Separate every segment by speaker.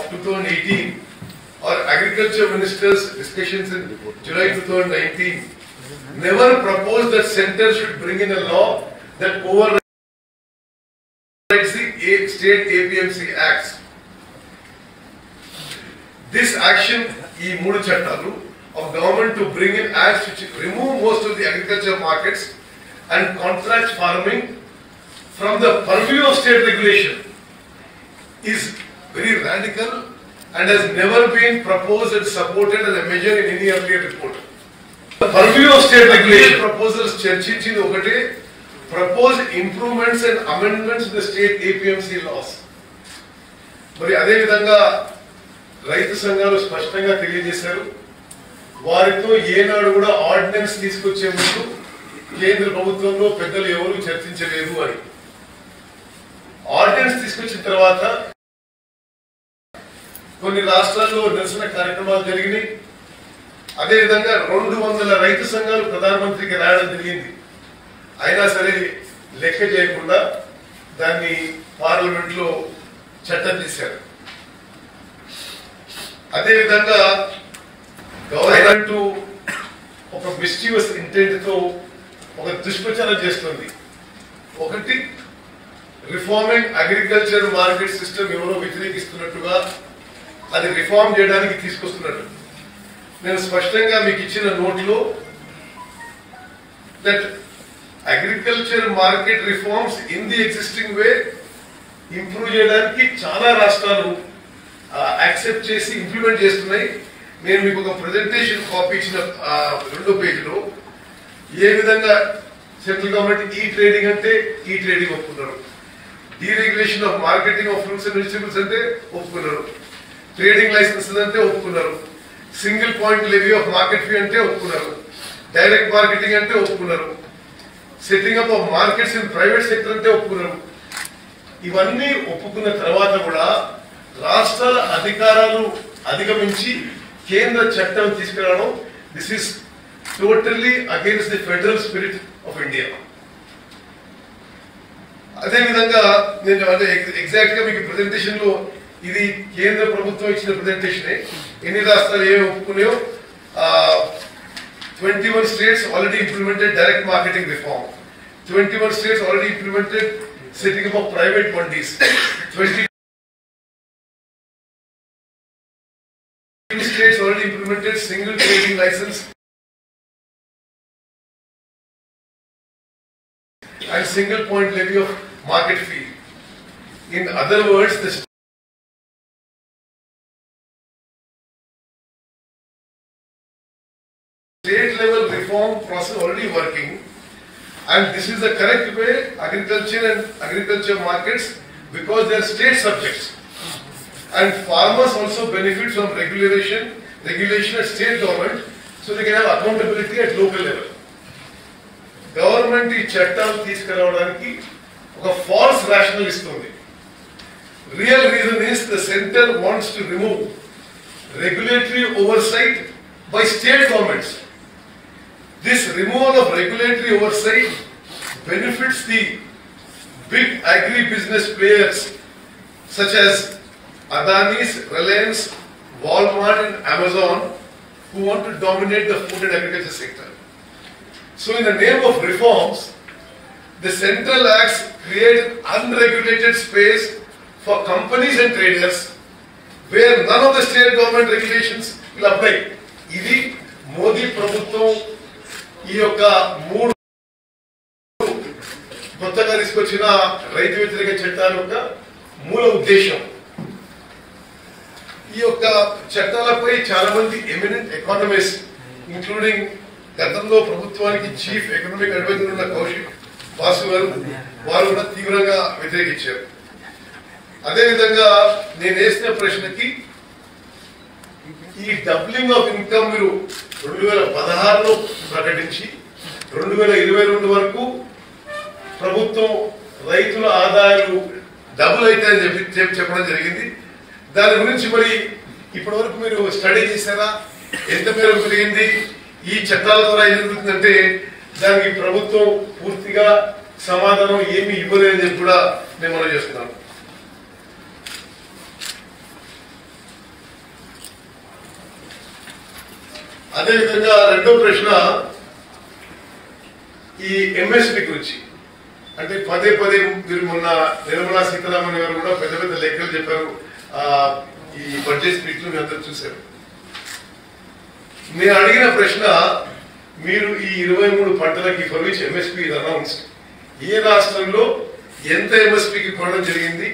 Speaker 1: of 2018 or Agriculture Minister's discussions in July 2019 never proposed that centre should bring in a law that overrides the state APMC acts. This action, ee moodu chattalu of government to bring in acts which remove most of the agriculture markets and contract farming from the purview of state regulation is very radical and has never been proposed and supported as a measure in any earlier report. The purview of state regulation proposals చర్చించింది ఒకటే propose improvements and amendments to the state APMC laws. మరి అదే విధంగా రైతు సంఘాలు స్పష్టంగా తెలియజేశారు వారితో ఏనాడు కూడా ఆర్డినెన్స్ తీసుకొచ్చే ముందు కేంద్ర ప్రభుత్వంలో పెద్దలు ఎవరు చర్చించలేదు అని. ఆర్డినెన్స్ తీసుకొచ్చిన తర్వాత కొన్ని రాష్ట్రాల్లో నిరసన కార్యక్రమాలు జరిగినాయి. అదేవిధంగా 200 రైతు సంఘాలు ప్రధానమంత్రికి రాయడం జరిగింది. అయినా సరే లెక్క చేయకుండా దాన్ని పార్లమెంట్ లో చట్టం చేశారు. అదేవిధంగా గవర్నమెంట్ ఒక మిస్చీవియస్ ఇంటెంట్ తో ఒక దుష్ప్రచారం చేస్తుంది. ఒకటి రిఫార్మింగ్ అగ్రికల్చర్ మార్కెట్ సిస్టమ్ ఎవరో వ్యతిరేకిస్తున్నట్టుగా అది రిఫార్మ్ చేయడానికి తీసుకొస్తున్నట్టు. నేను స్పష్టంగా మీకు ఇచ్చిన నోట్లో that agriculture market reforms in the existing way improve చేయడానికి చాలా రాష్ట్రాలు యాక్సెప్ట్ చేసి ఇంప్లిమెంట్ చేస్తున్నాయి. నేను మీకు ఒక ప్రెజెంటేషన్ కాపీ ఇచ్చిన 2వ పేజీలో ఏ విధంగా సెంట్రల్ గవర్నమెంట్ ఈ ట్రేడింగ్ అంటే ఈ ట్రేడింగ్ ఒప్పుకున్నారు, deregulation of marketing of fruits and vegetables అంటే ఒప్పుకున్నారు, ట్రేడింగ్ లైసెన్సెస్ అంటే ఒప్పుకున్నారు, single point levy of market fee అంటే ఒప్పుకున్నారు, డైరెక్ట్ మార్కెటింగ్ అంటే ఒప్పుకున్నారు, setting up of markets in private sector అంటే ఒప్పుకున్నారు. ఇవన్నీ ఒప్పుకున్న తర్వాత కూడా రాష్ట్రాల అధికారాలు అధిగమించి కేంద్ర చట్టం తీసుకురావడం this is totally against the federal spirit of India. అదేవిధంగా నేను అంటే ఎగ్జాక్ట్ గా మీకు ప్రెజెంటేషన్ లో ఇది కేంద్ర ప్రభుత్వం ఇచ్చిన ప్రెజెంటేషన్. ఎన్ని రాష్ట్రాలు ఏమి ఒప్పుకున్నాయో 21 states already implemented direct marketing reform, 21 states already implemented setting up of private mandis, 22 states already implemented single trading license and single point levy of market fee. In other words, the state level reform process already working, and this is the correct way agriculture and agriculture markets because they are state subjects, and farmers also benefit from regulation at state government, so they can have accountability at local level. Government ఈ చట్టాలు తీసుకురావడానికి ఒక falls rational ఇస్తుంది. Real reason is the center wants to remove regulatory oversight by state governments. This removal of regulatory oversight benefits the big agri-business players such as Adani's, Reliance, Walmart and Amazon who want to dominate the food and agriculture sector. So in the name of reforms, the central acts create unregulated space for companies and traders where none of the state government regulations will apply. Idi Modi Prabhutvam ఈ యొక్క 3 కొత్తగా తీసుకొచ్చిన రైతు వ్యతిరేక చట్టాల యొక్క మూల ఉద్దేశం. ఈ యొక్క చట్టాలపై చాలా మంది ఎమినెంట్ ఎకానమిస్ట్ ఇంక్లూడింగ్ గతంలో ప్రభుత్వానికి చీఫ్ ఎకనామిక్ అడ్వైజర్ ఉన్న కౌశిక్ వాసు గారు వారు కూడా తీవ్రంగా వ్యతిరేకించారు. అదేవిధంగా నేను వేసిన ప్రశ్నకి ఈ డబ్లింగ్ ఆఫ్ ఇన్కమ్ మీరు 2016లో ప్రకటించి 2022 వరకు ప్రభుత్వం రైతుల ఆదాయాలు డబుల్ అవుతాయని చెప్పడం జరిగింది. దాని గురించి మరి ఇప్పటి వరకు మీరు స్టడీ చేశారా? ఎంత మేరకు పెరిగింది? ఈ చట్టాల ద్వారా ఏం జరుగుతుందంటే దానికి ప్రభుత్వం పూర్తిగా సమాధానం ఏమి ఇవ్వలేదని చెప్పి కూడా నేను మనం చేస్తున్నాను. అదే విధంగా రెండో ప్రశ్న ఈ ఎంఎస్పి గురించి. అంటే పదే పదే మీరు మొన్న నిర్మలా సీతారామన్ గారు కూడా పెద్ద పెద్ద లెక్కలు చెప్పారు. ఈ బడ్జెట్ స్పీచ్ లో మీ అందరూ చూశారు. నేను అడిగిన ప్రశ్న, మీరు ఈ 23 పంటలకి for which MSP is announced, ఏ రాష్ట్రంలో ఎంత ఎంఎస్పీకి కొనడం జరిగింది,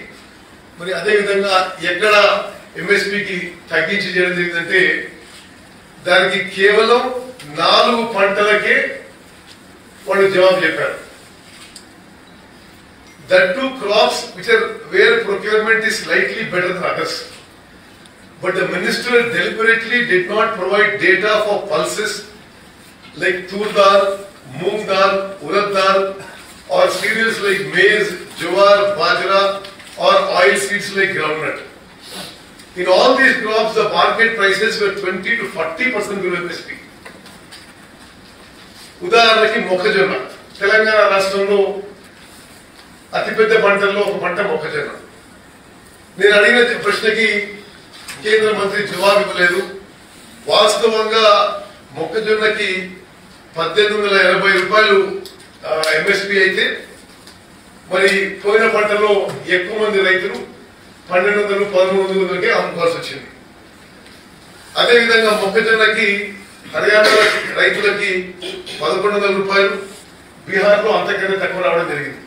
Speaker 1: మరి అదే విధంగా ఎక్కడ ఎంఎస్పీకి తగ్గించి చేయడం జరిగిందంటే దానికి కేవలం 4 పంటలకే వాళ్ళు జవాబు చెప్పారు. That too crops which are where procurement is slightly better than others. But the minister deliberately did not provide data for pulses like tur dal, moong dal, urad dal, or cereals like maize, jowar, bajra, or oil seeds like groundnut. In all these crops, the market prices were 20 to 40% below MSP. ఉదాహరణకి మొక్కజొన్న, తెలంగాణ రాష్ట్రంలో అతిపెద్ద పంటల్లో ఒక పంట మొక్కజొన్న. నేను అడిగిన ప్రశ్నకి కేంద్ర మంత్రి జవాబు ఇవ్వలేదు. వాస్తవంగా మొక్కజొన్నకి 1880 రూపాయలు ఎంఎస్పీ అయితే మరి పోయిన పంటలో ఎక్కువ మంది రైతులు 1200, 1300కే అమ్ముకోవాల్సి వచ్చింది. అదేవిధంగా మొక్కజొన్నకి హర్యానా రైతులకి 1100 రూపాయలు, బీహార్లో అంతకన్నా తక్కువ రావడం జరిగింది.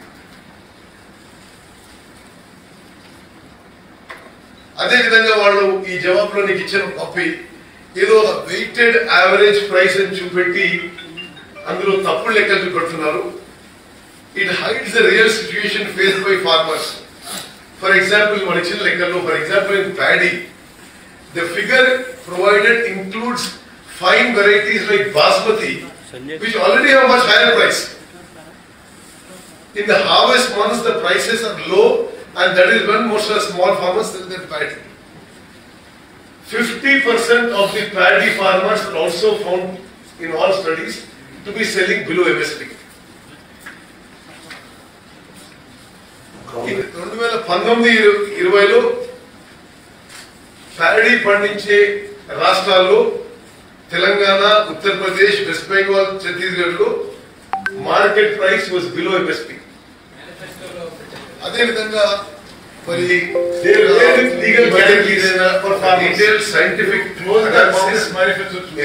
Speaker 1: అదేవిధంగా వాళ్ళు ఈ జవాబులో నీకు ఇచ్చిన కాపీ ఏదో వెయిటెడ్ యావరేజ్ ప్రైస్ అని చూపెట్టి అందులో తప్పుడు లెక్కలు చూపెడుతున్నారు. It hides the real situation faced by farmers. For example మన ఇచ్చిన లెక్కల్లో, for example in paddy the figure provided includes fine varieties like basmati which already have much higher price. In the harvest months the prices are low, and that is when most of the small farmers sell their paddy. 50% of the paddy farmers are also found in all studies to be selling below MSP. In 2019-20లో paddy పండించే రాష్ట్రాల్లో Telangana, Uttar Pradesh, west Bengal, Chhattisgarh లో market price was below MSP. అదేవిధంగా మరి legal scientific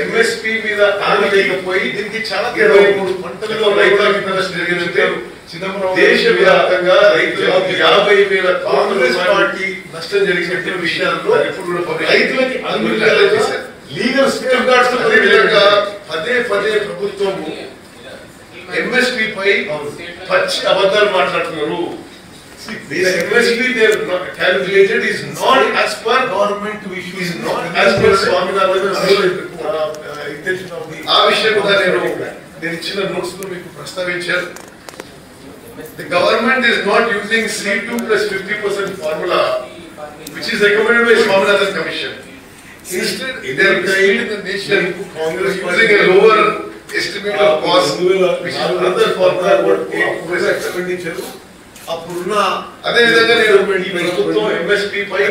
Speaker 1: MSP మీద ఆనలేకపోయి దీనికి చాలా 23 పంటలలో రైతులకు నష్టం జరిగినంటే దేశవ్యాప్తంగా రైతులకు 50,000 కాంగ్రెస్ పార్టీ నష్టం జరిగిన విషయాల్లో రైతులకి లీగల్ సేఫ్ గార్డ్స్ విధంగా పదే ప్రభుత్వము ఎంఎస్పీ పై పచ్చి అబద్ధాలు మాట్లాడుతున్నారు. MSP they have calculated is not as per government issue, is not as per Swaminathan intention of the. ఆ విషయం కూడా నేను ఇచ్చిన నోట్స్ లో మీకు ప్రస్తావించాను. The government is not using C2 plus 50% formula which is recommended by Swaminathan Commission. Instead, they are guiding the nation Congress using a lower estimate of cost, which is another formula what expenditure. అప్పుడున్న అదే విధంగా నేను ఈ ప్రభుత్వం MSP పై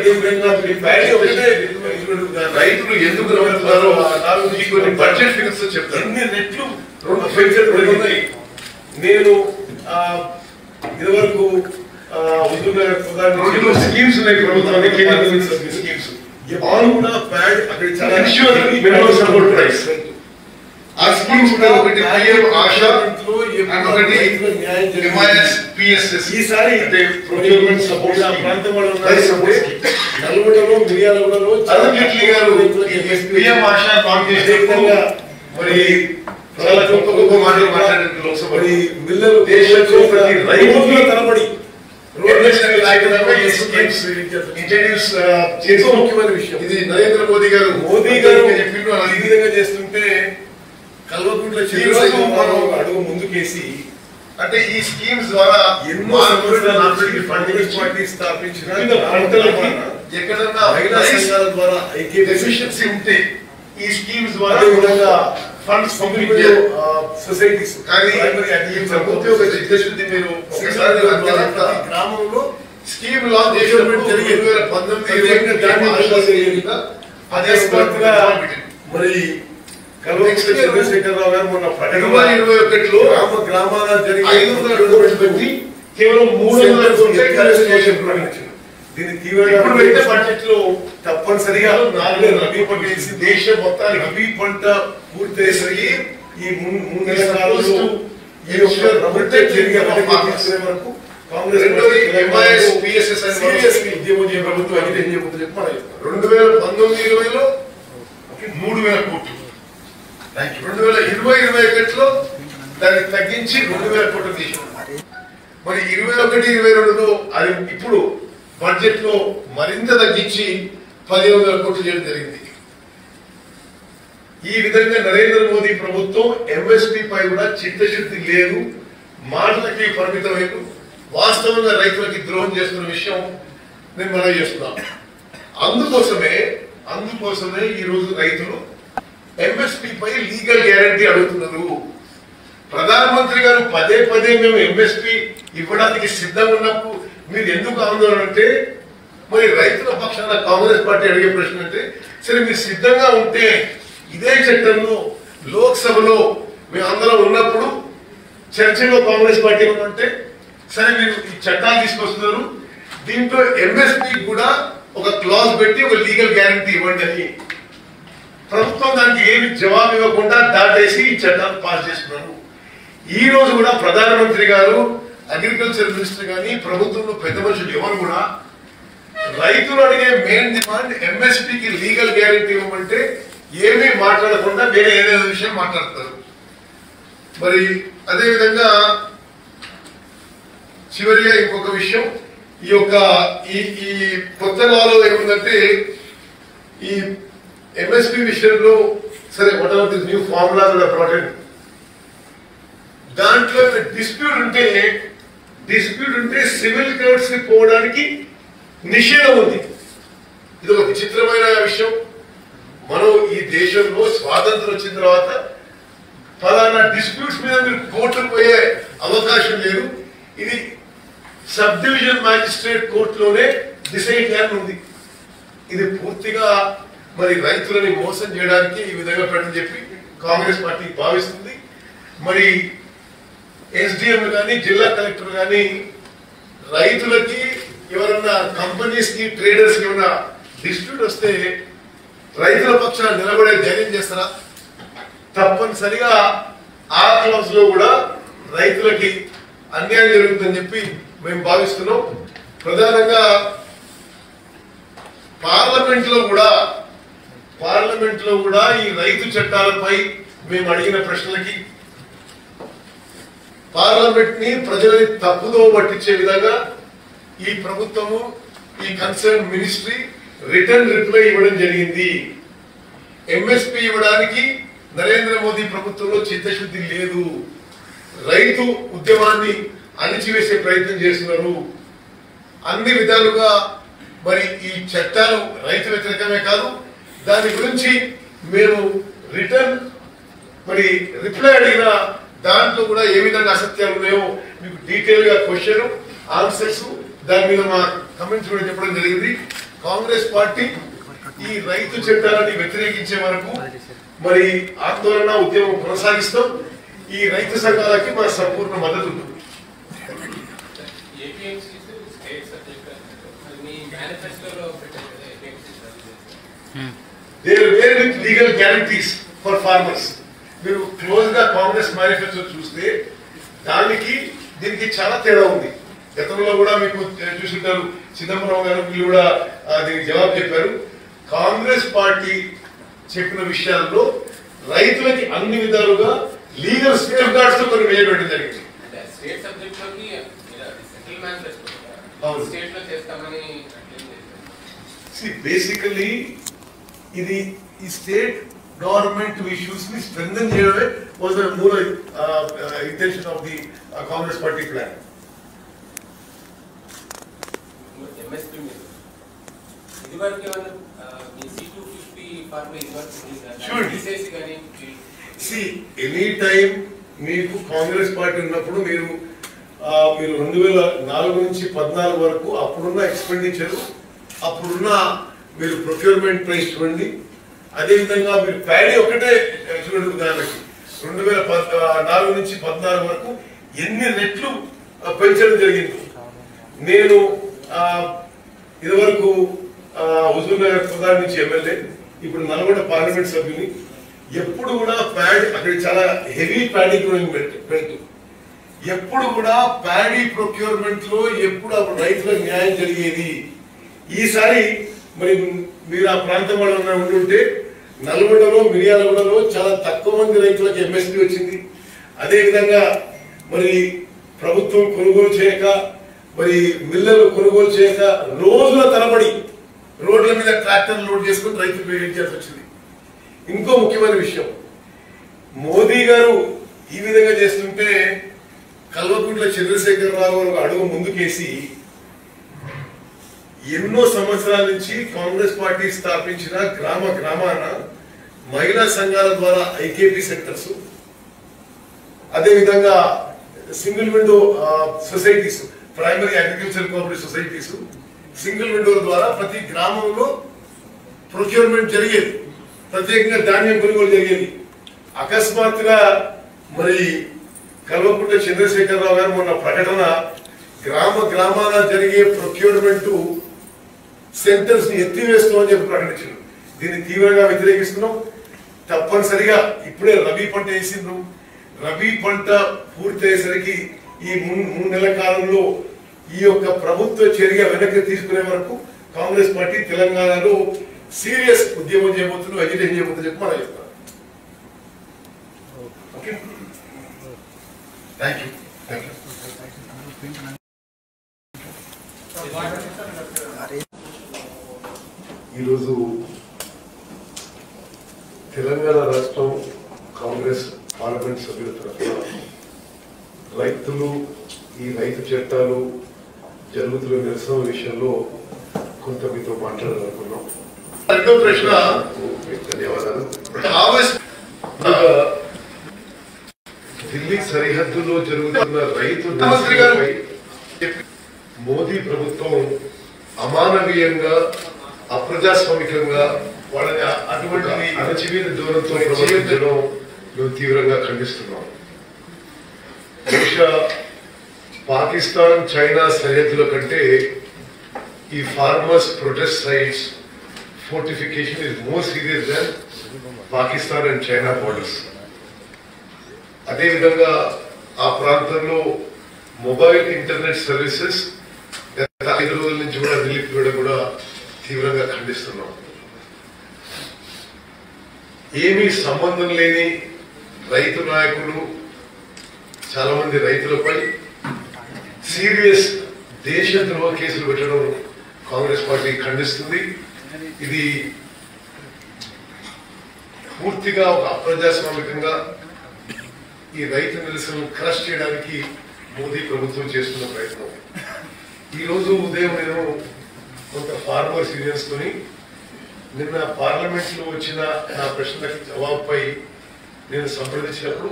Speaker 1: రైతులు ఎందుకు నమ్ముతున్నారో కొన్ని budget figures చెప్తాను. ఎన్ని రెట్లు 2 ఫిగర్స్ ఉన్నాయి. నేను ఇదివరకు స్కీమ్స్ ఉన్నాయి ప్రభుత్వానికి, స్కీమ్స్ కూడా ప్యాడ్ అక్కడ చాలా మినిమం సపోర్ట్ ప్రైస్. ఆ స్కీమ్స్ కూడా ఒకటి పిఎం ఆశా అండ్ ఒకటి ఎంఐఎస్ పిఎస్ఎస్. ఈసారి ప్రొక్యూర్మెంట్ సపోర్ట్ నల్గొండలో, మిర్యాలగూడలో అరుణ్జైట్లీ గారు పిఎం ఆశా మరి చాలా గొప్ప మాటలు మాట్లాడారు లోక్సభ. మిల్లలు దేశంలో ప్రతి రైతుల తరబడి ముఖ్యమైన విషయం ఇది. నరేంద్ర మోదీ గారు చెప్పిండు ఈ విధంగా చేస్తుంటే కల్వకుంట్ల అడుగు ముందుకేసి, అంటే ఈ స్కీమ్స్ ద్వారా ఎన్నో పార్టీ స్థాపించిన పంటలకి ఎక్కడన్నా మహిళా సంఘాల ద్వారా ఎఫిషియన్సీ ఉంటే ఈ స్కీమ్స్ ద్వారా విధంగా ఫండ్స్ సొసైటీస్. కానీ ప్రభుత్వ చిత్తశుద్ధి మీరు ఒకసారి గ్రామంలో స్కీమ్ లాంచ్ చేసినప్పుడు 2019 మరి కల్వకుంట్ల చంద్రశేఖరరావు గారు మొన్న 2021లో గ్రామాల జరిగి 500 కోట్లు పెట్టి కేవలం 300 కోట్లే కన్స్ట్రక్షన్ ప్రకటించారు. దీని తీవ్రంగా బడ్జెట్ లో తప్పనిసరిగా 4 రబీ పంట వేసి దేశం మొత్తానికి రబీ పంట పూర్తయ్యేసరికి ఈ 3 నెలల కాలంలో ఈ యొక్క ప్రభుత్వం జరిగే వరకు కాంగ్రెస్ ఎంఐఎస్ పిఎస్ఎస్ ఉద్యమం చేయ ప్రభుత్వం అయితే ఏం చేయబోతుంది చెప్పి మనం 2019-20లో 3000 కోట్లు, 2020-21లో దాన్ని తగ్గించి 2000 కోట్లు తీసుకున్నారు. మరి 21-22లో అది ఇప్పుడు బడ్జెట్ లో మరింత తగ్గించి 1500 కోట్లు చేయడం జరిగింది. ఈ విధంగా నరేంద్ర మోదీ ప్రభుత్వం ఎంఎస్పీ పై కూడా చిత్తశుద్ధి లేదు, మాటలకి పరిమితమైన వాస్తవంగా రైతులకి ద్రోహం చేస్తున్న విషయం నేను మనవి చేస్తున్నాను. అందుకోసమే ఈ రోజు రైతులు ఎంఎస్పీ పై లీగల్ గ్యారంటీ అడుగుతున్నారు. ప్రధానమంత్రి గారు పదే మేము ఎంఎస్పీ ఇవ్వడానికి సిద్ధంగా ఉన్నప్పుడు మీరు ఎందుకు ఆందోళన అంటే, మరి రైతుల పక్షాన కాంగ్రెస్ పార్టీ అడిగే ప్రశ్న అంటే, సరే మీరు సిద్ధంగా ఉంటే ఇదే చట్టంలో లోక్సభలో మేము అందరం ఉన్నప్పుడు చర్చలో కాంగ్రెస్ పార్టీ ఉంటే సరే మీరు ఈ చట్టాలు తీసుకొస్తున్నారు, దీంట్లో ఎంఎస్పీ కూడా ఒక క్లాజ్ పెట్టి ఒక లీగల్ గ్యారంటీ ఇవ్వండి అని ప్రభుత్వం దానికి ఏమి జవాబు ఇవ్వకుండా దాటేసి ఈ చట్టాలు పాస్ చేసుకున్నారు. ఈ రోజు కూడా ప్రధానమంత్రి గారు, అగ్రికల్చర్ మినిస్టర్ కానీ ప్రభుత్వంలో పెద్ద మనుషులు ఎవరు కూడా రైతులు అడిగే మెయిన్ డిమాండ్ ఎంఎస్పీకి లీగల్ గ్యారంటీ ఇవ్వమంటే ఏమీ మాట్లాడకుండా వేరే ఏదైనా విషయం మాట్లాడతారు. మరి అదేవిధంగా చివరిగా ఇంకొక విషయం, ఈ కొత్త లాలో ఏముందంటే ఈ ఎంఎస్పీ విషయంలో సరే what are this new formulas are brought in, దాంట్లో డిస్ప్యూట్ ఉంటే సివిల్ కోర్ట్స్ కి పోవడానికి నిషేధం ఉంది. ఇది ఒక విచిత్రమైన విషయం. మనం ఈ దేశంలో స్వాతంత్రం వచ్చిన తర్వాత ఫలానా డిస్ప్యూట్స్ మీద మీరు కోర్టుకు పోయే అవకాశం లేదు, ఇది సబ్ డివిజన్ మ్యాజిస్ట్రేట్ కోర్టులోనే డిసైడ్ చేయాలని ఉంది. ఇది పూర్తిగా మరి రైతులని మోసం చేయడానికి ఈ విధంగా పెట్టని చెప్పి కాంగ్రెస్ పార్టీ భావిస్తుంది. మరి ఎస్డిఎం కానీ జిల్లా కలెక్టర్ కానీ రైతులకి ఎవరన్నా కంపెనీస్ కి ట్రేడర్స్ కి ఏమైనా డిస్ప్యూట్ వస్తే రైతుల పక్షాన నిలబడే ధైర్యం చేస్తారా? తప్పనిసరిగా ఆ క్లాస్ లో కూడా రైతులకి అన్యాయం జరుగుతుందని చెప్పి మేము భావిస్తున్నాం. ప్రధానంగా పార్లమెంట్ లో కూడా ఈ రైతు చట్టాలపై మేము అడిగిన ప్రశ్నలకి పార్లమెంట్ ని ప్రజలని తప్పుదో పట్టించే విధంగా ఈ ప్రభుత్వము ఈ కన్సర్న్ మినిస్ట్రీ రిటర్న్ రిప్లై ఇవ్వడం జరిగింది. ఎంఎస్పీ ఇవ్వడానికి నరేంద్ర మోదీ ప్రభుత్వంలో చిత్తశుద్ధి లేదు, రైతు ఉద్యమాన్ని అణిచివేసే ప్రయత్నం చేస్తున్నారు. అన్ని విధాలుగా మరి ఈ చట్టాలు రైతు వ్యతిరేకమే కాదు, దాని గురించి మేము రిటర్న్ మరి రిప్లై అడిగిన దాంట్లో కూడా ఏ విధంగా అసత్యాలు ఉన్నాయో మీకు డీటెయిల్ గా క్వశ్చన్ ఆన్సర్స్ దాని మీద మా కమెంట్స్ కూడా చెప్పడం జరిగింది. కాంగ్రెస్ పార్టీ ఈ రైతు చట్టాలని వ్యతిరేకించే వరకు మరి ఆందోళన ఉద్యమం కొనసాగిస్తాం. ఈ రైతు సంఘాలకి మా సంపూర్ణ మద్దతు ఉంటుంది. There were with legal guarantees for farmers. మీరు క్లోజ్ గా కాంగ్రెస్ మేనిఫెస్టో చూస్తే దీనికి చాలా తేడా ఉంది. గతంలో కూడా మీకు చూసుంటారు, చిదంబరం గారు వీళ్ళు కూడా దీనికి జవాబు చెప్పారు. కాంగ్రెస్ పార్టీ చెప్పిన విషయాల్లో రైతులకి అన్ని విధాలుగా లీగల్ సేఫ్ గార్డ్స్ తో కొన్ని వేయడం జరిగింది. బేసికలీ ఇది ఈ స్టేట్ గవర్నమెంట్ ఇష్యూస్ ని స్ట్రెంథెన్ చేయడమే వాజ్ ద మూల intention of the Congress party plan. Any time మీకు కాంగ్రెస్ పార్టీ ఉన్నప్పుడు మీరు 2004 నుంచి 14 వరకు అప్పుడున్న ఎక్స్పెండిచర్, అప్పుడున్న మీరు ప్రొక్యూర్మెంట్ ప్రైస్ చూడండి, అదేవిధంగా మీరు ప్యాడీ ఒకటే చూడండి, ఉదాహరణకి 2014 నుంచి 14 వరకు ఎన్ని రెట్లు పెంచడం జరిగింది. నేను ఇదివరకు హుజూర్ నగర్ ప్రధాని నుంచి ఎమ్మెల్యే, ఇప్పుడు నల్గొండ పార్లమెంట్ సభ్యుని. ఎప్పుడు కూడా ప్యాడీ అక్కడ చాలా హెవీ ప్యాడీ గ్రోయింగ్ బెల్ట్, ఎప్పుడు కూడా ప్యాడీ ప్రొక్యూర్మెంట్ లో ఎప్పుడు అప్పుడు రైతులకు న్యాయం జరిగేది. ఈసారి మరి మీరు ఆ ప్రాంతం వాళ్ళు ఉంటుంటే నల్గొండలో మిర్యాలగూడలో చాలా తక్కువ మంది రైతులకు ఎంఎస్పీ వచ్చింది. అదేవిధంగా మరి ప్రభుత్వం కొనుగోలు చేయక, మరి మిల్లర్లు కొనుగోలు చేయక రోజుల తరబడి రోడ్ల మీద ట్రాక్టర్ లోడ్ చేసుకుని రైతులు వేయించాల్సి వచ్చింది. ఇంకో ముఖ్యమైన విషయం, మోదీ గారు ఈ విధంగా చేస్తుంటే కల్వకుంట్ల చంద్రశేఖరరావు గారు అడుగు ముందుకేసి ఎన్నో సంవత్సరాల నుంచి కాంగ్రెస్ పార్టీ స్థాపించిన గ్రామ గ్రామాన మహిళా సంఘాల ద్వారా ఐకేపీ సెంటర్స్, అదేవిధంగా single window societies, primary agriculture cooperative societies, single window ద్వారా ప్రతి గ్రామంలో ప్రొక్యూర్మెంట్ జరిగేది, ప్రత్యేకంగా ధాన్యం కొనుగోలు జరిగేది. అకస్మాత్తుగా మరి కల్వకుంట్ల చంద్రశేఖరరావు గారు మొన్న ప్రకటన, గ్రామ గ్రామాన జరిగే ప్రొక్యూర్మెంట్ సెంటర్స్ ని ఎత్తివేస్తామని చెప్పి ప్రకటించారు. దీన్ని తీవ్రంగా వ్యతిరేకిస్తున్నాం. తప్పనిసరిగా ఇప్పుడే రబీ పంట వేసిండ్రు, రబీ పంట పూర్తయ్యేసరికి ఈ 3 నెలల కాలంలో ఈ యొక్క ప్రభుత్వ చర్య వెనక్కి తీసుకునే వరకు కాంగ్రెస్ పార్టీ తెలంగాణలో సీరియస్ ఉద్యమం చేయబోతుందో, అజిటేషన్ చేయబోతుందో చెప్పి మనం చెప్తాం. Okay, thank you. ఈరోజు తెలంగాణ రాష్ట్రం కాంగ్రెస్ పార్లమెంట్ సభ్యుల తరఫున రైతులు ఈ రైతు చట్టాలు జరుగుతున్న నిరసన విషయంలో కొంత మీతో మాట్లాడాలనుకున్నాం. రెండో ప్రశ్న, ధన్యవాదాలు. ఢిల్లీ సరిహద్దులో జరుగుతున్న రైతు నిరసనపై మోదీ ప్రభుత్వం అమానవీయంగా, అప్రజాస్వామికంగా వాళ్ళని అటువంటి అణచివేత దూరంతో ప్రవర్తించడం మేము తీవ్రంగా ఖండిస్తున్నాం. బహుశా పాకిస్తాన్ చైనా సరిహద్దుల కంటే ఈ farmers protest sites fortification is more serious than Pakistan and China borders. అదేవిధంగా ఆ ప్రాంతంలో మొబైల్ ఇంటర్నెట్ సర్వీసెస్ గత 5 రోజుల నుంచి కూడా నిలిపివేయడం కూడా తీవ్రంగా ఖండిస్తున్నాం. ఏమీ సంబంధం లేని రైతు నాయకులు చాలా మంది రైతులపై సీరియస్ దేశద్రోహ కేసులు పెట్టడం కాంగ్రెస్ పార్టీ ఖండిస్తుంది. ఇది పూర్తిగా ఒక అప్రజాస్వామికంగా ఈ రైతు నిరసనను క్రష్ చేయడానికి మోదీ ప్రభుత్వం చేస్తున్న ప్రయత్నం. ఈ రోజు ఉదయం నేను కొంత ఫార్మర్స్ యూనియన్స్ తోని నిన్న పార్లమెంట్ లో వచ్చిన నా ప్రశ్నలకు జవాబుపై నేను సంప్రదించినప్పుడు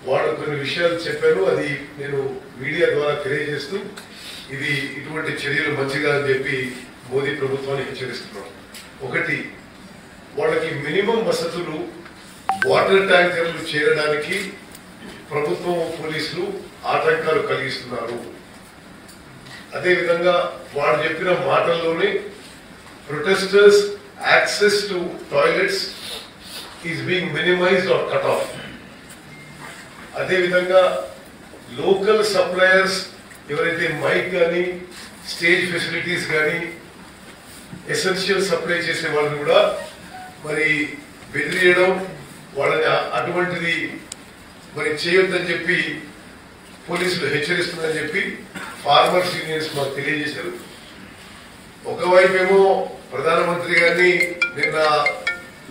Speaker 1: వాళ్ళు కొన్ని విషయాలు చెప్పారు. అది నేను మీడియా ద్వారా తెలియజేస్తూ ఇది ఇటువంటి చర్యలు మంచిగా అని చెప్పి మోదీ ప్రభుత్వాన్ని హెచ్చరిస్తున్నాం. ఒకటి, వాళ్ళకి మినిమం వసతులు, వాటర్ ట్యాంకర్లు చేరడానికి ప్రభుత్వం, పోలీసులు ఆటంకాలు కలిగిస్తున్నారు. అదేవిధంగా వాళ్ళు చెప్పిన మాటల్లోనే protesters access to toilets is being minimised or cut off. అదేవిధంగా లోకల్ సప్లయర్స్ ఎవరైతే మైక్ కానీ, స్టేజ్ ఫెసిలిటీస్ కానీ, ఎసెన్షియల్ సప్లై చేసే వాళ్ళని కూడా మరి బెదిరియడం, వాళ్ళని అటువంటిది మరి చేయొద్దని చెప్పి పోలీసులు హెచ్చరిస్తుందని చెప్పి ఫార్మర్స్ యూనియన్స్ మాకు తెలియజేశారు. ఒకవైపేమో ప్రధానమంత్రి గారిని నిన్న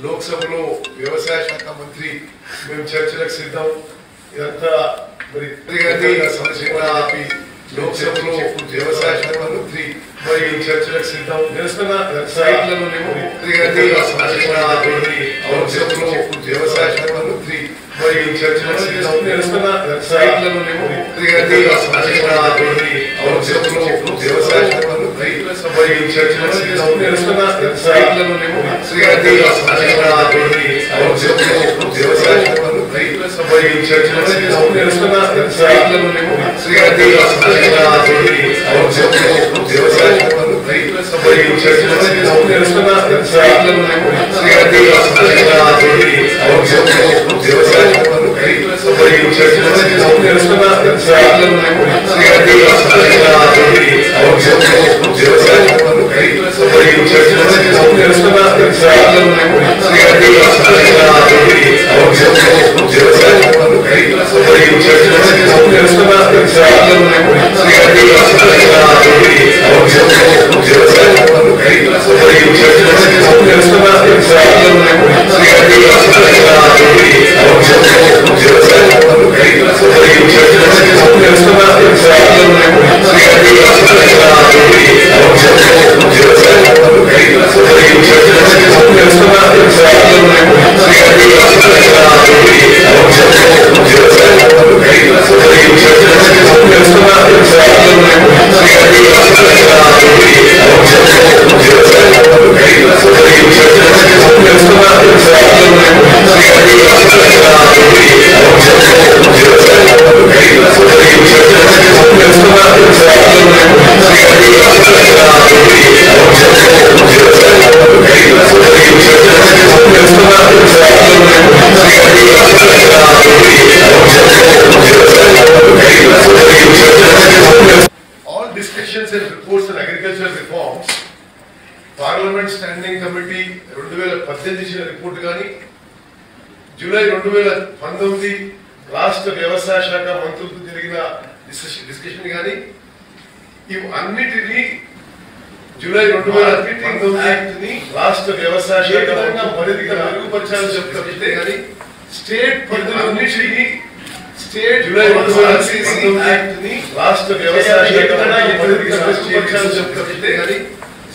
Speaker 1: లోక్సభలో వ్యవసాయ శాఖ మంత్రి మేము చర్చలకు సిద్ధం, ఇదంతా మరి సమస్య లోక్సభలో వ్యవసాయ శాఖ మంత్రి మరి చర్చలకు సిద్ధం, నిరసన సైట్లలోనేమో లోక్సభలో వ్యవసాయ శాఖ మంత్రి మరి చర్చలకు సిద్ధం, నిరసన సైట్లలోనేమో లోక్సభలో వ్యవసాయ శాఖ మంత్రి మరి చర్చలకు సిద్ధం, నిరసన సైట్లలోనేమో discussions and reports on agricultural reforms, Parliament Standing Committee 2018 ఇచ్చిన రిపోర్ట్ కానీ జూలై 2019 రాష్ట్ర వ్యవసాయ శాఖ మంత్రులతో జరిగిన డిస్కషన్ కానీ ఇవి అన్నిటినీ జూలై 2019 యాక్ట్ ని రాష్ట్ర వ్యవసాయ శాఖ పరిధిగా మెరుగుపరచాలని చెప్తే కానీ స్టేట్ పరిధిని స్టేట్ జూలై 2019 యాక్ట్ ని రాష్ట్ర వ్యవసాయ శాఖ పరిధిగా మెరుగుపరచాలని చెప్తే కానీ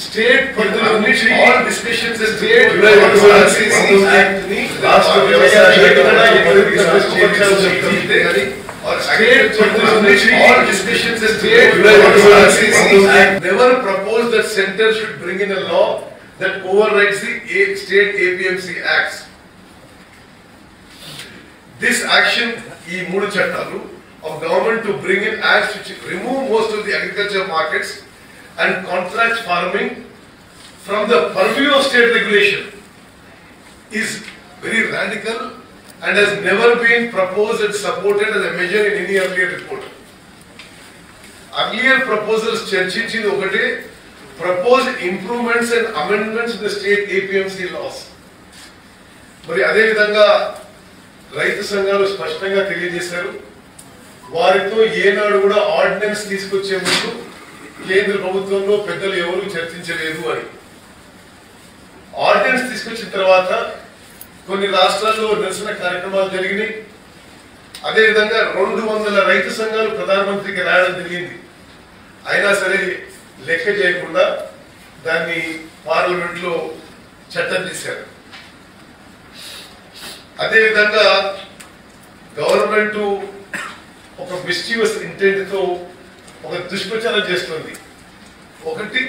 Speaker 1: స్టేట్ పరిధిని all discussions state July 2019 act ని రాష్ట్ర వ్యవసాయ శాఖ పరిధిగా మెరుగుపరచాలని చెప్తే కానీ state all discussions in state July 2019 Act never proposed that center should bring in a law that overrides the state APMC acts. This action ee moodu chattalu of government to bring in acts which remove most of the agriculture markets and contract farming from the purview of state regulation is very radical and has never been proposed and supported as a measure in any earlier report. Earlier proposals చర్చించింది ఒకటే proposed improvements and amendments in the state APMC laws. మరి అదే విధంగా రైతు సంఘాలు స్పష్టంగా తెలియజేశారు వారితో ఏనాడు కూడా ఆర్డినెన్స్ తీసుకొచ్చే ముందు కేంద్ర ప్రభుత్వంలో పెద్దలు ఎవరు చర్చించలేదు అని. ఆర్డినెన్స్ తీసుకొచ్చిన తర్వాత కొన్ని రాష్ట్రాల్లో నిరసన కార్యక్రమాలు జరిగినాయి. అదేవిధంగా 200 రైతు సంఘాలు ప్రధానమంత్రికి రాయడం జరిగింది. అయినా సరే లెక్క చేయకుండా దాన్ని పార్లమెంట్ లో చట్టం చేశారు. అదేవిధంగా గవర్నమెంట్ ఒక మిస్చీవియస్ ఇంటెంట్ తో ఒక దుష్ప్రచారం చేస్తుంది. ఒకటి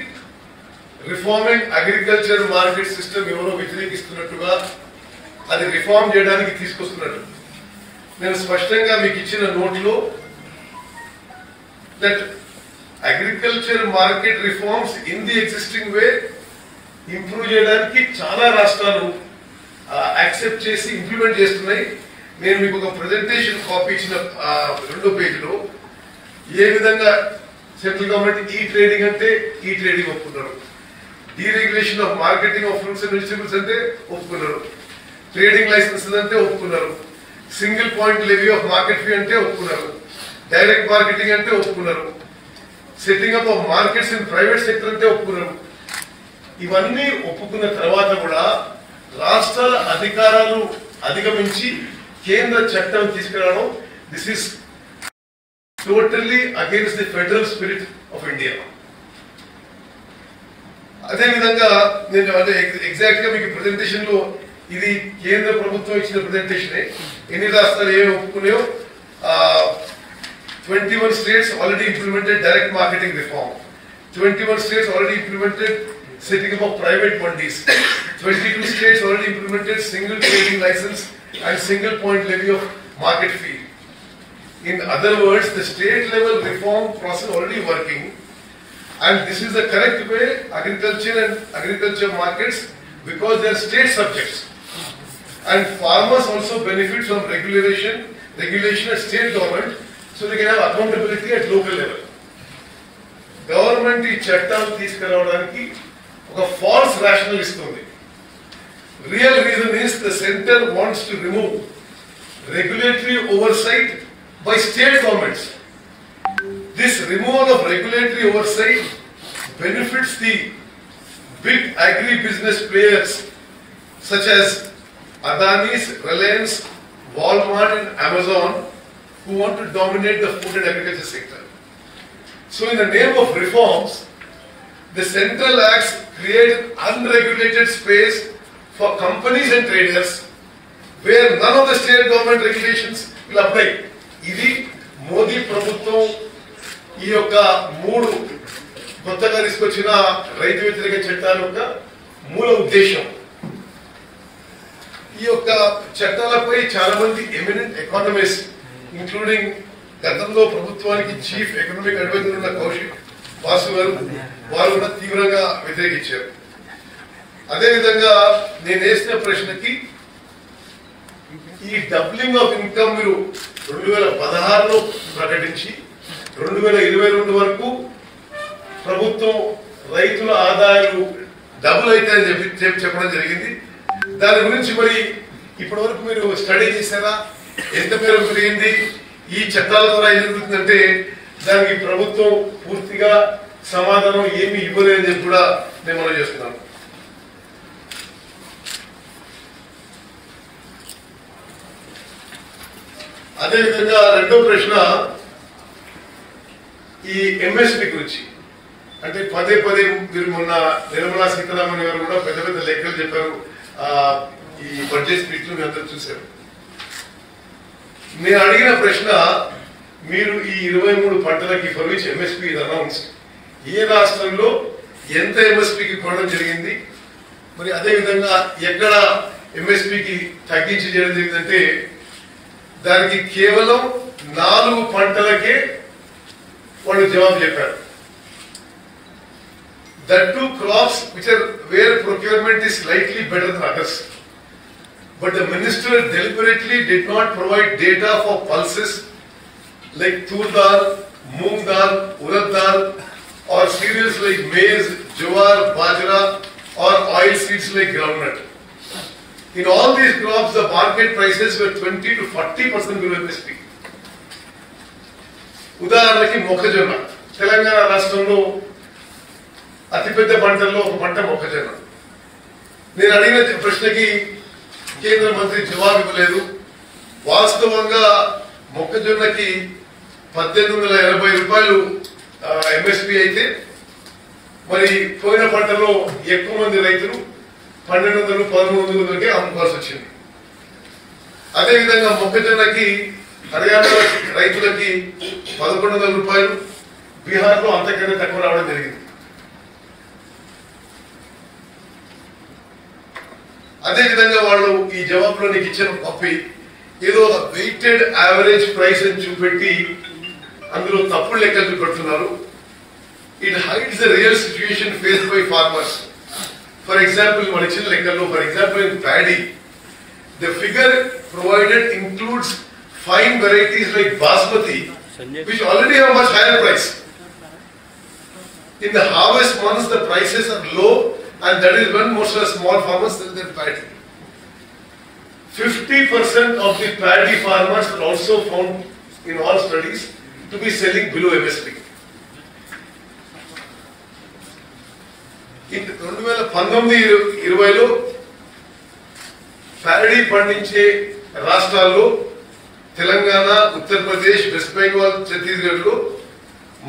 Speaker 1: రిఫార్మింగ్ అగ్రికల్చర్ మార్కెట్ సిస్టమ్ ఎవరో వ్యతిరేకిస్తున్నట్టుగా అది రిఫార్మ్ చేయడానికి తీసుకొస్తున్నట్టు. నేను స్పష్టంగా మీకు ఇచ్చిన నోట్లో that agriculture market reforms in the existing way improve చేయడానికి చాలా రాష్ట్రాలు యాక్సెప్ట్ చేసి ఇంప్లిమెంట్ చేస్తున్నాయి. నేను మీకు ఒక ప్రెజెంటేషన్ కాపీ ఇచ్చిన 2వ పేజీలో ఏ విధంగా సెంట్రల్ గవర్నమెంట్ ఈ ట్రేడింగ్ అంటే ఈ ట్రేడింగ్ ఒప్పుకున్నారు, deregulation of marketing of fruits and vegetables అంటే ఒప్పుకున్నారు, ట్రేడింగ్ లైసెన్సెస్ అంటే ఒప్పుకున్నారు, single point levy of market fee అంటే ఒప్పుకున్నారు, డైరెక్ట్ మార్కెటింగ్ అంటే ఒప్పుకున్నారు, setting up of markets in private sector అంటే ఒప్పుకున్నారు. ఇవన్నీ ఒప్పుకున్న తర్వాత కూడా రాష్ట్రాల అధికారాలు అధిగమించి కేంద్ర చట్టం తీసుకురావడం this is totally against the federal spirit of India. అదేవిధంగా నేను అంటే ఎగ్జాక్ట్ గా మీకు ప్రెజెంటేషన్ లో ఇది కేంద్ర ప్రభుత్వం ఇచ్చిన ప్రెజెంటేషన్. ఎన్ని రాష్ట్రాలు ఏమి ఒప్పుకున్నాయో 21 states already implemented direct marketing reform, 21 states already implemented setting up of private mandis, 22 states already implemented single trading license and single point levy of market feel. In other words, the state level reform process already working, and this is the correct way agriculture and agriculture markets, because they are state subjects. And farmers also benefit from regulation at state government, so they can have accountability at local level. Government ఈ చట్టాలు తీసుకురావడానికి ఒక false rationale ఇస్తుంది. Real reason is the center wants to remove regulatory oversight by state governments. This removal of regulatory oversight benefits the big agri-business players such as Adani's, Reliance, Walmart and Amazon, who want to dominate the food and agriculture sector. So in the name of reforms, the central acts create unregulated space for companies and traders where none of the state government regulations will apply. ఇది మోదీ ప్రభుత్వం ఈ యొక్క 3 కొత్తగా తీసుకొచ్చిన రైతు వ్యతిరేక చట్టాల యొక్క మూల ఉద్దేశం. ఈ యొక్క చట్టాలపై చాలా మంది ఎమినెంట్ ఎకానమిస్ట్ ఇంక్లూడింగ్ గతంలో ప్రభుత్వానికి చీఫ్ ఎకనామిక్ అడ్వైజర్ ఉన్న కౌశిక్ వాసు గారు వారు కూడా తీవ్రంగా వ్యతిరేకించారు. అదేవిధంగా నేను వేసిన ప్రశ్నకి ఈ డబ్లింగ్ ఆఫ్ ఇన్కమ్ మీరు 2016లో ప్రకటించి 2022 వరకు ప్రభుత్వం రైతుల ఆదాయాలు డబుల్ అవుతాయని చెప్పడం జరిగింది. దాని గురించి మరి ఇప్పటి వరకు మీరు స్టడీ చేశారా? ఎంత మేరకు పెరిగింది? ఈ చట్టాల ద్వారా ఏం జరుగుతుందంటే దానికి ప్రభుత్వం పూర్తిగా సమాధానం ఏమి ఇవ్వలేదని చెప్పి కూడా నేను మనం చేస్తున్నాను. అదేవిధంగా రెండో ప్రశ్న ఈ ఎంఎస్పి గురించి. అంటే పదే మీరు మొన్న నిర్మలా సీతారామన్ గారు కూడా పెద్ద పెద్ద లెక్కలు చెప్పారు. ఈ బడ్జెట్ స్పీచ్ లో అందరూ చూశారు. నేను అడిగిన ప్రశ్న, మీరు ఈ 23 పంటలకి for which MSP is announced, ఏ రాష్ట్రంలో ఎంత ఎంఎస్పికి కొనడం జరిగింది, మరి అదేవిధంగా ఎక్కడ ఎంఎస్పికి తగ్గించి చేయడం జరిగిందంటే దానికి కేవలం 4 పంటలకే వాళ్ళు జవాబు చెప్పారు. That too crops which are where procurement is slightly better than others. But the minister deliberately did not provide data for pulses like tur dal, moong dal, urad dal, or cereals like maize, jowar, bajra, or oil seeds like groundnut. In all these crops, the market prices were 20 to 40% below MSP. ఉదాహరణకి మొక్కజొన్న, తెలంగాణ రాష్ట్రంలో అతిపెద్ద పంటల్లో ఒక పంట మొక్కజొన్న. నేను అడిగిన ప్రశ్నకి కేంద్ర మంత్రి జవాబు ఇవ్వలేదు. వాస్తవంగా మొక్కజొన్నకి 1880 రూపాయలు ఎంఎస్పి అయితే మరి పోయిన పంటలో ఎక్కువ మంది రైతులు 1200, 1300 అమ్ముకోవాల్సి వచ్చింది. అదేవిధంగా మొక్కజొన్నకి హర్యానా రైతులకి 1100 రూపాయలు, బీహార్లో అంతకన్నా తక్కువ రావడం జరిగింది. అదేవిధంగా వాళ్ళు ఈ జవాబులో నీకు ఇచ్చిన కాపీ ఏదో వెయిటెడ్ యావరేజ్ ప్రైస్ అని చూపెట్టి అందులో తప్పుడు లెక్కలు చూపెడుతున్నారు. It hides the real situation faced by farmers. For example మన ఇచ్చిన లెక్కల్లో, for example in paddy the figure provided includes fine varieties like basmati which already have much higher price. In the harvest months the prices are low, and that is when most of the small farmers sell their paddy. 50% of the paddy farmers are also found in all studies to be selling below MSP. In 2019-20లో paddy పండించే రాష్ట్రాల్లో Telangana, Uttar Pradesh, west Bengal, Chhattisgarh లో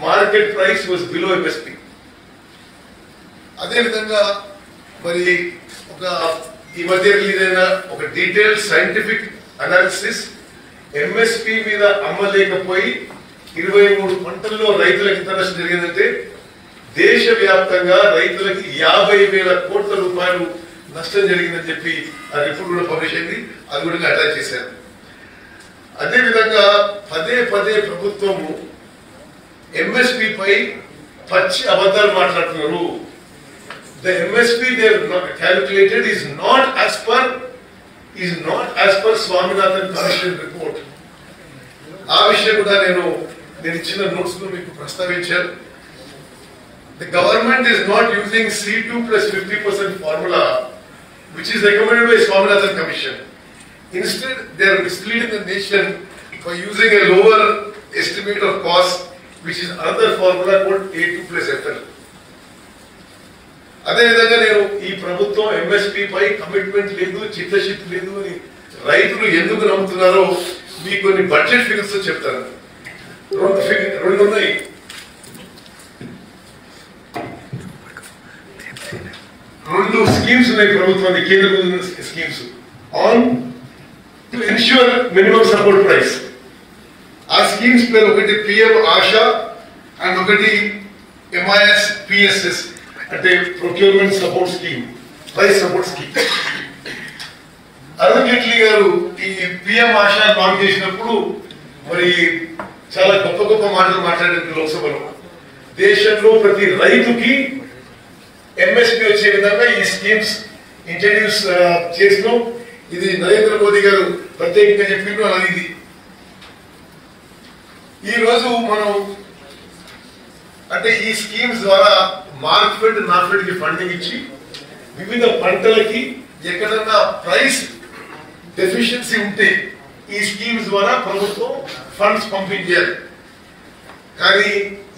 Speaker 1: market price was below MSP. అదేవిధంగా మరి ఈ మధ్య release అయిన ఒక detail scientific analysis MSP మీద అమ్మలేకపోయి 23 పంటల్లో రైతులకు ఎంత నష్టం జరిగిందంటే దేశవ్యాప్తంగా రైతులకి 50,000 కోట్ల రూపాయలు నష్టం జరిగిందని చెప్పి ఆ రిపోర్ట్ కూడా పబ్లిష్ అయింది. అది కూడా అటాచ్ చేశారు. అదేవిధంగా పదే పదే ప్రభుత్వము ఎంఎస్పి పై పచ్చి అబద్ధాలు మాట్లాడుతున్నారు. The MSP they have calculated is not as per Swaminathan Commission report. ఆ విషయం కూడా నేను ఇచ్చిన నోట్స్ లో మీకు ప్రస్తావించాను. The government is not using C2 plus 50% formula which is recommended by Swaminathan Commission. Instead, they are misleading the nation by using a lower estimate of cost which is another formula called A2 plus FL. అదేవిధంగా నేను ఈ ప్రభుత్వం MSP పై commitment లేదు, చిత్తశుద్ధి లేదు అని రైతులు ఎందుకు నమ్ముతున్నారో మీకు కొన్ని బడ్జెట్ ఫిగర్స్ చెప్తాను. రెండు ఉన్నాయి. రెండు స్కీమ్స్ ఉన్నాయి ప్రభుత్వానికి, కేంద్ర ప్రభుత్వ schemes on to ensure minimum support price. ఆ స్కీమ్స్ పేరు ఒకటి పిఎం ఆశా అండ్ ఒకటి ఎంఐఎస్ పిఎస్ఎస్ అంటే procurement support scheme, price support scheme. Arun Jaitley గారు ఈ పిఎం ఆశా లాంచ్ చేసినప్పుడు మరి చాలా గొప్ప గొప్ప మాటలు మాట్లాడారు లోక్సభలో. దేశంలో ప్రతి రైతుకి ఎంఎస్పి వచ్చే విధంగా ఈ స్కీమ్స్ ఇంట్రడ్యూస్ చేసినాం. ఇది నరేంద్ర మోదీ గారు ప్రత్యేకంగా చెప్పిండ్రు. అలాగే ఇది ఈ రోజు మనం అంటే ఈ స్కీమ్స్ ద్వారా మార్కెట్ నాఫెడ్ కి ఫండింగ్ ఇచ్చి వివిధ పంటలకి ఎక్కడన్నా ప్రైస్ డెఫిషియన్సీ ఉంటే ఈ స్కీమ్స్ ద్వారా ప్రభుత్వం ఫండ్స్ పంపించాలి. కానీ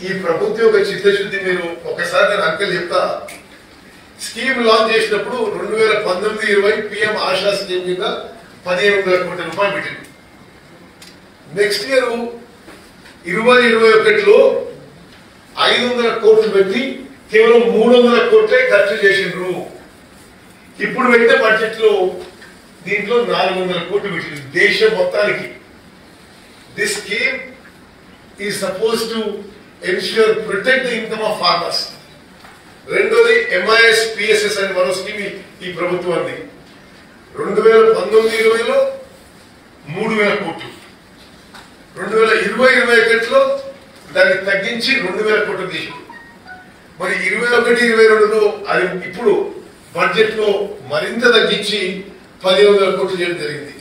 Speaker 1: ఈ ప్రభుత్వం యొక్క చిత్తశుద్ధి మీరు ఒకసారి నేను అంకెలు చెప్తా. స్కీమ్ లాంచ్ చేసినప్పుడు 2019-20 పిఎం ఆశా స్కీమ్ కింద 1500 కోట్ల రూపాయలు పెట్టింది. నెక్స్ట్ ఇయర్ 2021లో 500 కోట్లు పెట్టి కేవలం 300 కోట్లే ఖర్చు చేసిండ్రు. ఇప్పుడు పెట్టే బడ్జెట్ లో దీంట్లో 400 కోట్లు పెట్టింది దేశం మొత్తానికి. This scheme is suppose to ensure protect the income of farmers. రెండోది ఎంఐఎస్ పిఎస్ఎస్ అని మరో స్కీమ్ ఈ ప్రభుత్వాన్ని 2019-20లో 3000 కోట్లు, 2020-21లో దాన్ని తగ్గించి 2000 కోట్లు తీసింది. మరి 21-22లో అది ఇప్పుడు బడ్జెట్ లో మరింత తగ్గించి 1500 కోట్లు చేయడం జరిగింది.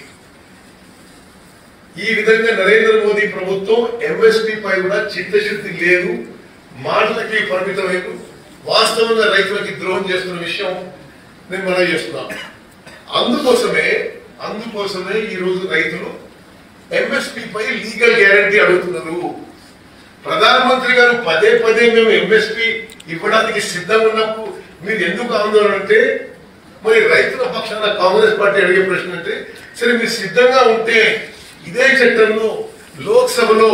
Speaker 1: ఈ విధంగా నరేంద్ర మోదీ ప్రభుత్వం ఎంఎస్పి పై కూడా చిత్తశుద్ధి లేదు, మాటలకి పరిమితమైన వాస్తవంగా రైతులకి ద్రోహం చేస్తున్న విషయం నేను మనవి చేస్తున్నాను. అందుకోసమే ఈ రోజు రైతులు ఎంఎస్పి పై లీగల్ గ్యారంటీ అడుగుతున్నారు. ప్రధానమంత్రి గారు పదే పదే మేము ఎంఎస్పి ఇవ్వడానికి సిద్ధంగా ఉన్నప్పుడు మీరు ఎందుకు ఆందోళన అంటే, మరి రైతుల పక్షాన కాంగ్రెస్ పార్టీ అడిగే ప్రశ్న అంటే, సరే మీరు సిద్ధంగా ఉంటే ఇదే చట్టంలో లోక్సభలో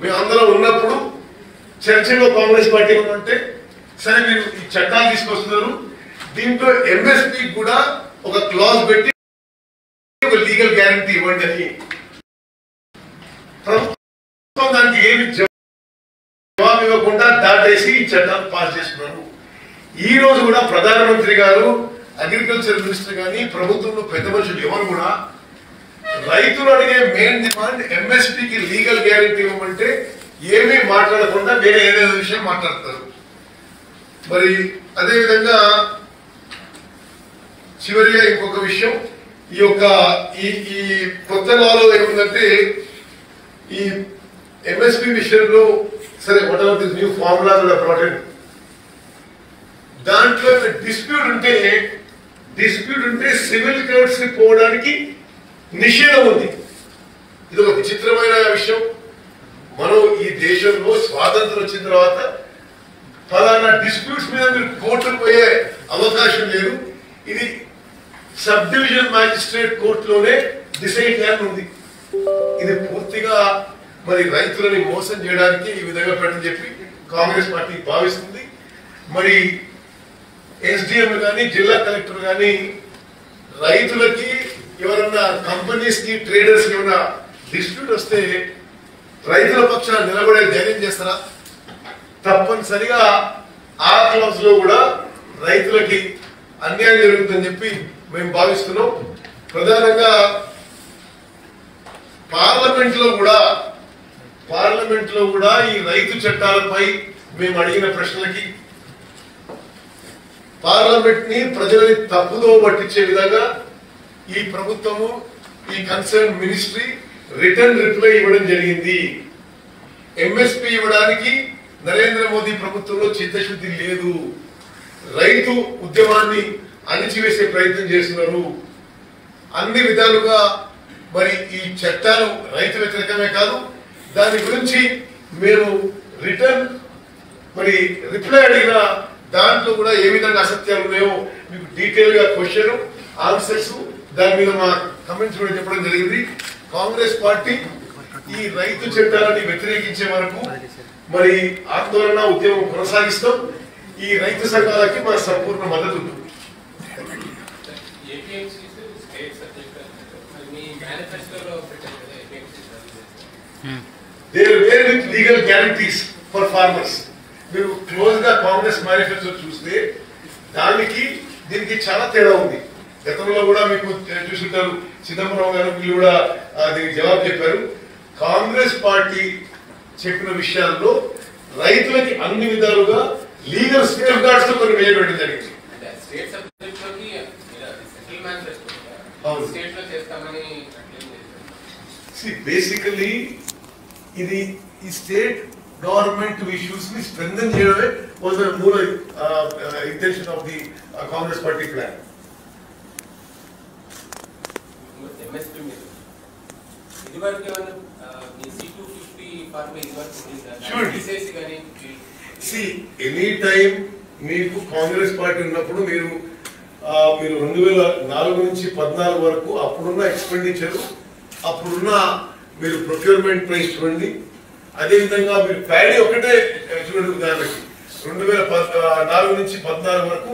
Speaker 1: మేము అందరం ఉన్నప్పుడు చర్చలో కాంగ్రెస్ పార్టీ ఉంటే సరే మీరు ఈ చట్టాలు తీసుకొస్తున్నారు, దీంట్లో ఎంఎస్పి కూడా ఒక క్లాజ్ పెట్టి ఒక లీగల్ గ్యారంటీ ఇవ్వండి అని ప్రభుత్వం దానికి ఏమి జవాబు ఇవ్వకుండా దాటేసి ఈ చట్టాలు పాస్ చేస్తున్నారు. ఈ రోజు కూడా ప్రధానమంత్రి గారు, అగ్రికల్చర్ మినిస్టర్ కానీ ప్రభుత్వంలో పెద్ద మనుషులు ఎవరు కూడా రైతులు అడిగే మెయిన్ డిమాండ్ ఎంఎస్పికి లీగల్ గ్యారంటీ ఇవ్వమంటే ఏమీ మాట్లాడకుండా వేరే ఏదైనా విషయం మాట్లాడతారు. మరి అదేవిధంగా చివరిగా ఇంకొక విషయం, ఈ కొత్త లాలో ఏముందంటే ఈ ఎంఎస్పి విషయంలో సరే whatever this new formulas are brought in, దాంట్లో డిస్ప్యూట్ ఉంటే సివిల్ కోర్ట్స్ కి పోవడానికి నిషేధం ఉంది. ఇది ఒక విచిత్రమైన విషయం. మనం ఈ దేశంలో స్వాతంత్రం వచ్చిన తర్వాత ఫలానా డిస్ప్యూట్స్ మీద మీరు కోర్టుకు పోయే అవకాశం లేదు. ఇది సబ్ డివిజన్ మ్యాజిస్ట్రేట్ కోర్టులోనే డిసైడ్ చేయాలని ఉంది. ఇది పూర్తిగా మరి రైతులని మోసం చేయడానికి ఈ విధంగా పెట్టని చెప్పి కాంగ్రెస్ పార్టీ భావిస్తుంది. మరి ఎస్డిఎం కానీ జిల్లా కలెక్టర్ కానీ రైతులకి ఎవరన్నా కంపెనీస్ కి ట్రేడర్స్ కి ఏమన్నా డిస్ప్యూట్ వస్తే రైతుల పక్షాన నిలబడే ధైర్యం చేస్తారా? తప్పనిసరిగా ఆ క్లాస్ లో కూడా రైతులకి అన్యాయం జరుగుతుందని చెప్పి మేము భావిస్తున్నాం. ప్రధానంగా పార్లమెంట్ లో కూడా ఈ రైతు చట్టాలపై మేము అడిగిన ప్రశ్నలకి పార్లమెంట్ ని ప్రజలని తప్పుదో పట్టించే విధంగా ఈ ప్రభుత్వము ఈ కన్సర్న్ మినిస్ట్రీ రిటర్న్ రిప్లై ఇవ్వడం జరిగింది. ఎంఎస్పీ ఇవ్వడానికి నరేంద్ర మోదీ ప్రభుత్వంలో చిత్తశుద్ధి లేదు. రైతు ఉద్యమాన్ని అణిచివేసే ప్రయత్నం చేస్తున్నారు. అన్ని విధాలుగా మరి ఈ చట్టాలు రైతు వ్యతిరేకమే కాదు, దాని గురించి మేము రిటర్న్ మరి రిప్లై అడిగిన దాంట్లో కూడా ఏ విధంగా అసత్యాలు ఉన్నాయో మీకు డీటెయిల్ గా క్వశ్చన్ ఆన్సర్స్ దాని మీద మా కమెంట్స్ కూడా చెప్పడం జరిగింది. కాంగ్రెస్ పార్టీ ఈ రైతు చట్టాలని వ్యతిరేకించే వరకు మరి ఆందోళన ఉద్యమం కొనసాగిస్తాం. ఈ రైతు సంఘాలకి మా సంపూర్ణ మద్దతు ఉంటుంది. There were with legal guarantees for farmers. మీరు క్లోజ్ గా కాంగ్రెస్ మేనిఫెస్టో చూస్తే దానికి దీనికి చాలా తేడా ఉంది. గతంలో కూడా మీకు చూసుంటారు, చిదంబరం గారు వీళ్ళు కూడా దీనికి జవాబు చెప్పారు. కాంగ్రెస్ పార్టీ చెప్పిన విషయాల్లో రైతులకి అన్ని విధాలుగా లీగల్ సేఫ్ గార్డ్స్ తో కొన్ని వేయబెట్టడం జరిగింది. బేసికలీ ఇది ఈ స్టేట్ గవర్నమెంట్ ఇష్యూస్ ని స్ట్రెంథెన్ చేయడమే వాజ్ ద మూల intention of the Congress party plan. Any time మీకు కాంగ్రెస్ పార్టీ ఉన్నప్పుడు మీరు 2004 నుంచి 14 వరకు అప్పుడున్న ఎక్స్పెండిచర్, అప్పుడున్న మీరు ప్రొక్యూర్మెంట్ ప్రైస్ చూడండి. అదేవిధంగా మీరు ప్యాడీ ఒకటే చూడండి, ఉదాహరణకి 2004 నుంచి 14 వరకు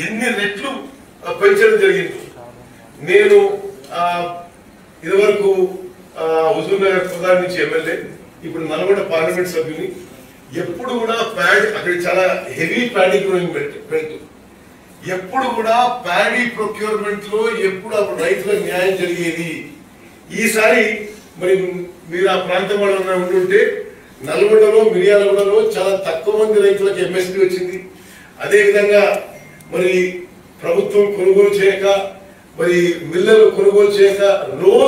Speaker 1: ఎన్ని రెట్లు పెంచడం జరిగింది. నేను ఇదివరకు హుజూర్ నగర్ ప్రధాని నుంచి ఎమ్మెల్యే, ఇప్పుడు నల్గొండ పార్లమెంట్ సభ్యుని. ఎప్పుడు కూడా ప్యాడీ అక్కడ చాలా హెవీ ప్యాడీ గ్రోయింగ్ బెల్ట్, ఎప్పుడు కూడా ప్యాడీ ప్రొక్యూర్మెంట్ లో ఎప్పుడు అప్పుడు రైతులకు న్యాయం జరిగేది. ఈసారి మరి మీరు ఆ ప్రాంతం వాళ్ళ ఉంటుంటే నల్గొండలో, మిర్యాలగూడలో చాలా తక్కువ మంది రైతులకు ఎంఎస్పీ వచ్చింది. అదేవిధంగా మరి ప్రభుత్వం కొనుగోలు చేయక, మరి మిల్లర్లు కొనుగోలు చేయక రోజు